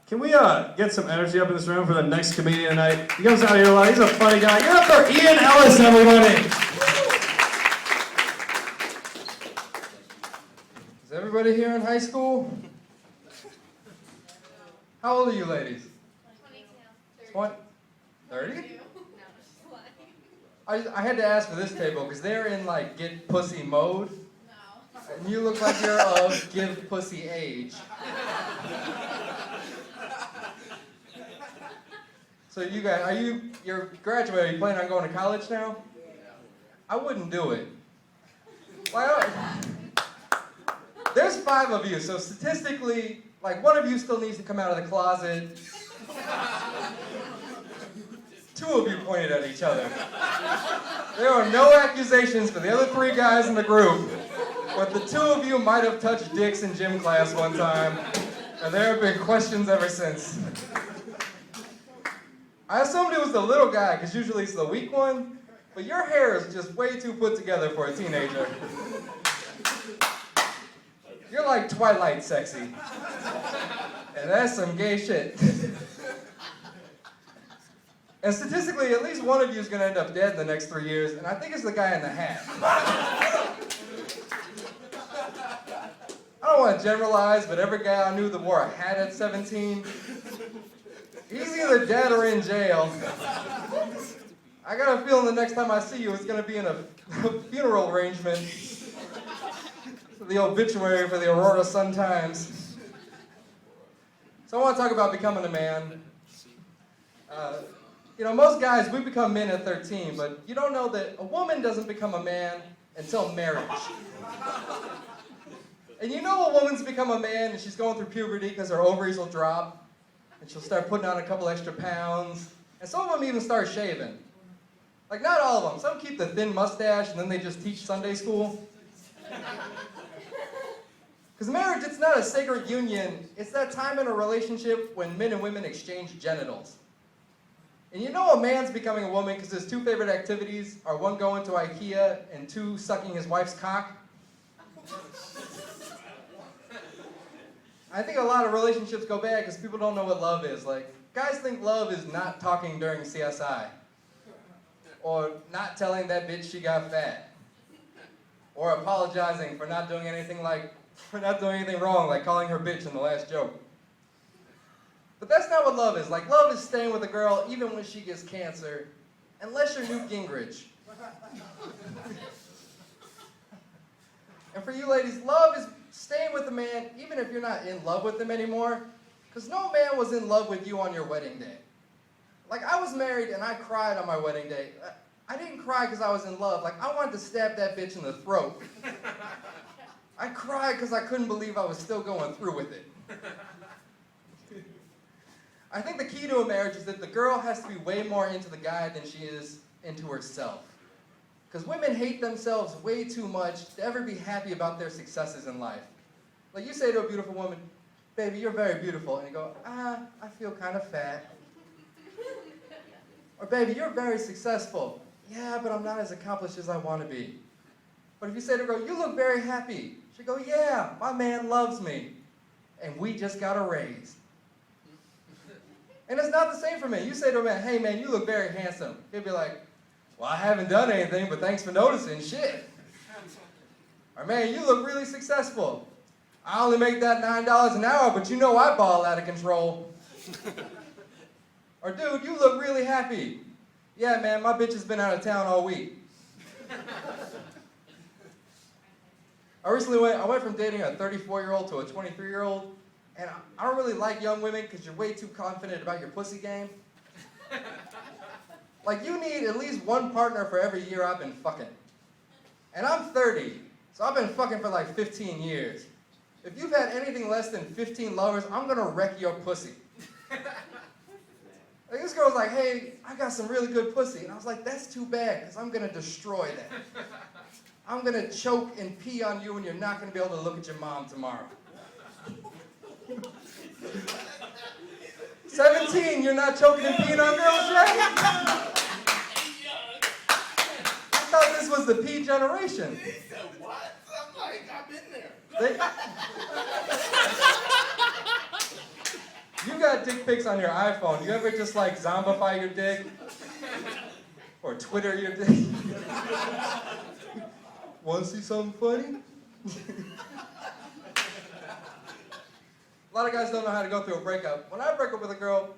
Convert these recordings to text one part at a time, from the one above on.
Can we get some energy up in this room for the next comedian tonight? He comes out here a lot. He's a funny guy. Give it up for Ian Ellis, everybody. Is everybody here in high school? How old are you ladies? 22. 30? I had to ask for this table because they're in like get pussy mode. No. And you look like you're of give pussy age. So you guys, you're graduating, are you planning on going to college now? I wouldn't do it. There's 5 of you, so statistically, like one of you still needs to come out of the closet. 2 of you pointed at each other. There are no accusations for the other 3 guys in the group, but the 2 of you might have touched dicks in gym class one time, and there have been questions ever since. I assumed it was the little guy, because usually it's the weak one, but your hair is just way too put together for a teenager. You're like Twilight sexy. And that's some gay shit. And statistically, at least one of you is going to end up dead in the next 3 years, and I think it's the guy in the hat. I don't want to generalize, but every guy I knew that wore a hat at 17, he's either dead or in jail. I got a feeling the next time I see you, it's going to be in a funeral arrangement. The obituary for the Aurora Sun-Times. So I want to talk about becoming a man. Most guys, we become men at 13, but you don't know that a woman doesn't become a man until marriage. And you know a woman's become a man and she's going through puberty because her ovaries will drop, and she'll start putting on a couple extra pounds, and some of them even start shaving. Like, not all of them. Some keep the thin mustache and then they just teach Sunday school. Because marriage, it's not a sacred union. It's that time in a relationship when men and women exchange genitals. And you know a man's becoming a woman because his 2 favorite activities are 1, going to IKEA, and 2, sucking his wife's cock. I think a lot of relationships go bad because people don't know what love is. Like, guys think love is not talking during CSI. Or not telling that bitch she got fat. Or apologizing for not doing anything wrong, like calling her bitch in the last joke. But that's not what love is. Like, love is staying with a girl even when she gets cancer, unless you're Newt Gingrich. And for you ladies, love is staying with a man even if you're not in love with him anymore, because no man was in love with you on your wedding day. Like, I was married and I cried on my wedding day. I didn't cry because I was in love. Like, I wanted to stab that bitch in the throat. I cried because I couldn't believe I was still going through with it. I think the key to a marriage is that the girl has to be way more into the guy than she is into herself. Because women hate themselves way too much to ever be happy about their successes in life. Like, you say to a beautiful woman, "Baby, you're very beautiful," and you go, "I feel kind of fat." Or, "Baby, you're very successful." "Yeah, but I'm not as accomplished as I want to be." But if you say to a girl, "You look very happy," she'll go, "Yeah, my man loves me, and we just got a raise." And it's not the same for men. You say to a man, "Hey man, you look very handsome." He'll be like, "Well, I haven't done anything, but thanks for noticing, shit." Or, "Man, you look really successful. I only make that $9 an hour, but you know I ball out of control." Or, "Dude, you look really happy." "Yeah, man, my bitch has been out of town all week." I went from dating a 34-year-old to a 23-year-old, and I don't really like young women because you're way too confident about your pussy game. Like, you need at least 1 partner for every year I've been fucking. And I'm 30, so I've been fucking for like 15 years. If you've had anything less than 15 lovers, I'm gonna wreck your pussy. Like, this girl's like, "Hey, I got some really good pussy." And I was like, "That's too bad, because I'm gonna destroy that. I'm gonna choke and pee on you, and you're not gonna be able to look at your mom tomorrow." 17, you're not choking and peeing on girls yet? I thought this was the pee generation. He said, "What?" I'm like, "I've been there." You you've got dick pics on your iPhone, you ever just like zombify your dick? Or Twitter your dick? Want to see something funny? A lot of guys don't know how to go through a breakup. When I break up with a girl,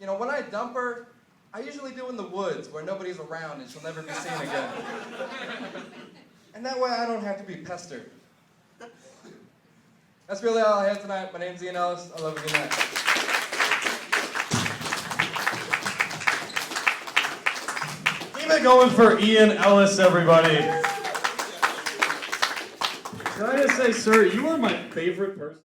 you know, when I dump her, I usually do in the woods where nobody's around and she'll never be seen again. And that way I don't have to be pestered. That's really all I have tonight. My name's Ian Ellis. I love you. Good night. Keep it going for Ian Ellis, everybody. Can I just say, sir, you are my favorite person.